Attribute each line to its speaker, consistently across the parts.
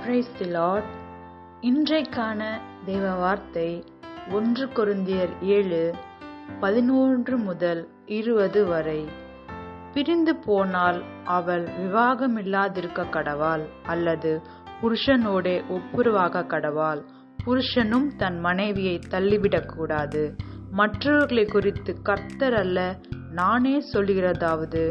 Speaker 1: Praise the Lord. இன்றைக்கான தேவ வார்த்தை 1 கொரிந்தியர் 7:11-20 வரை. பிரிந்து போனால் அவள் விவாகமில்லாதிருக்க கடவாள், அல்லது புருஷனோடே ஒப்புரவாக கடவாள். புருஷனும் தன் மனைவியை தள்ளிவிடக்கூடாது. மற்றவர்களை குறித்து கர்த்தர் அல்ல, நானே சொல்லுகிறதாவது,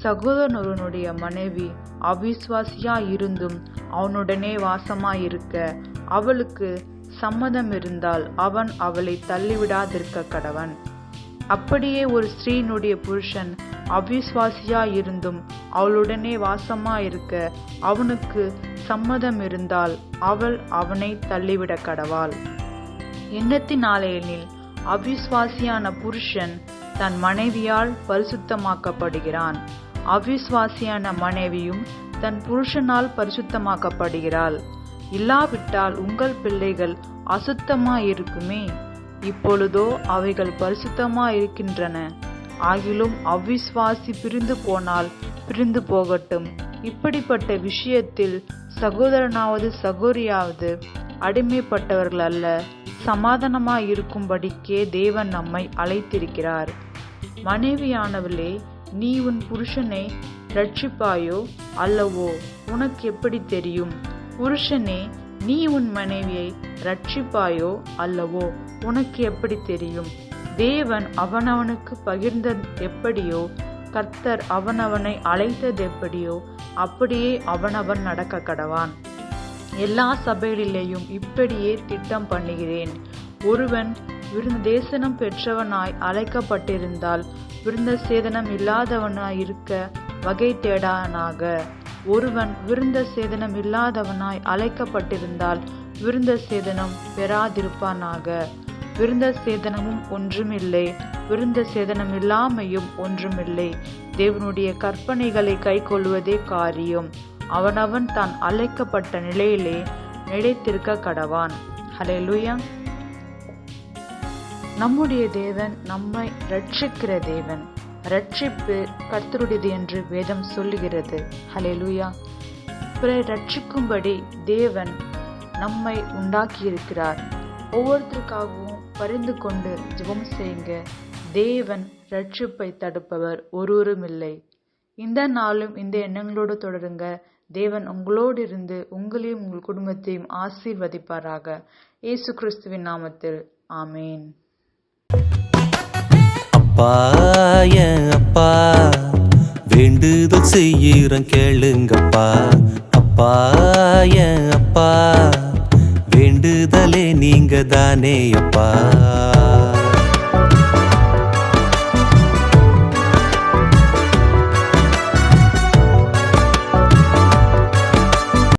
Speaker 1: சகோதரனுடைய மனைவி அவிசுவாசியாயிருந்தும் அவனுடனே வாசமாயிருக்க அவளுக்கு சம்மதம் இருந்தால் அவன் அவளை தள்ளிவிடாதிருக்க கடவன். அப்படியே ஒரு ஸ்திரீனுடைய புருஷன் அவிசுவாசியாயிருந்தும் அவளுடனே வாசமாயிருக்க அவனுக்கு சம்மதம் இருந்தால் அவள் அவனை தள்ளிவிட கடவாள். எண்ணத்தினாலெனில் அவிசுவாசியான புருஷன் தன் மனைவியால் பரிசுத்தமாக்கப்படுகிறான், அவிசுவாசியான மனைவியும் தன் புருஷனால் பரிசுத்தமாக்கப்படுகிறாள். இல்லாவிட்டால் உங்கள் பிள்ளைகள் அசுத்தமாயிருக்குமே, இப்பொழுதோ அவைகள் பரிசுத்தமாயிருக்கின்றன. ஆகிலும் அவிசுவாசி பிரிந்து போனால் பிரிந்து போகட்டும். இப்படிப்பட்ட விஷயத்தில் சகோதரனாவது சகோதரியாவது அடிமைப்பட்டவர்கள் அல்ல, சமாதானமாயிருக்கும்படிக்கே தேவன் நம்மை அழைத்திருக்கிறார். மனைவியானவளே, நீ உன் புருஷனை ரட்சிப்பாயோ அல்லவோ உனக்கு எப்படி தெரியும்? புருஷனே, நீ உன் மனைவியை ரட்சிப்பாயோ அல்லவோ உனக்கு எப்படி தெரியும்? தேவன் அவனவனுக்கு பகிர்ந்தது எப்படியோ, கர்த்தர் அவனவனை அழைத்தது எப்படியோ, அப்படியே அவனவன் நடக்க கடவான். எல்லா சபைகளிலேயும் இப்படியே திட்டம் பண்ணுகிறேன். ஒருவன் விருந்த சேதனம் பெற்றவனாய் அழைக்கப்பட்டிருந்தால் விருந்த சேதனம் இல்லாதவனாய் இருக்க வகை தேடானாக. ஒருவன் விருந்த சேதனம் இல்லாதவனாய் அழைக்கப்பட்டிருந்தால் விருந்த சேதனம் பெறாதிருப்பானாக. விருந்த சேதனமும் ஒன்றுமில்லை, விருந்த சேதனம் இல்லாமையும் ஒன்றுமில்லை. தேவனுடைய கற்பனைகளை கைக்கொள்வதே காரியம். அவனவன் தான் அழைக்கப்பட்ட நிலையிலே நிலைத்திருக்க கடவான். ஹல்லேலூயா. நம்முடைய தேவன் நம்மை ரட்சிக்கிற தேவன். ரட்சிப்பு கர்த்தருடையது என்று வேதம் சொல்லுகிறது. ஹல்லேலூயா. பிறரை ரட்சிக்கும்படி தேவன் நம்மை உண்டாக்கியிருக்கிறார். ஒவ்வொருத்தருக்காகவும் பரிந்து கொண்டு ஜெபம் செய்யுங்க. தேவன் ரட்சிப்பை தடுப்பவர் ஒருவரும் இல்லை. இந்த நாளும் இந்த எண்ணங்களோடு தொடருங்க. தேவன் உங்களோடு இருந்து உங்களையும் உங்கள் குடும்பத்தையும் ஆசீர்வதிப்பாராக. இயேசு கிறிஸ்துவின் நாமத்தில் ஆமேன்.
Speaker 2: அப்பா, என் அப்பா, வேண்டுதல் செய்யறேன் கேளுங்கப்பா. அப்பா, என் அப்பா, வேண்டுதலே நீங்க தானே அப்பா.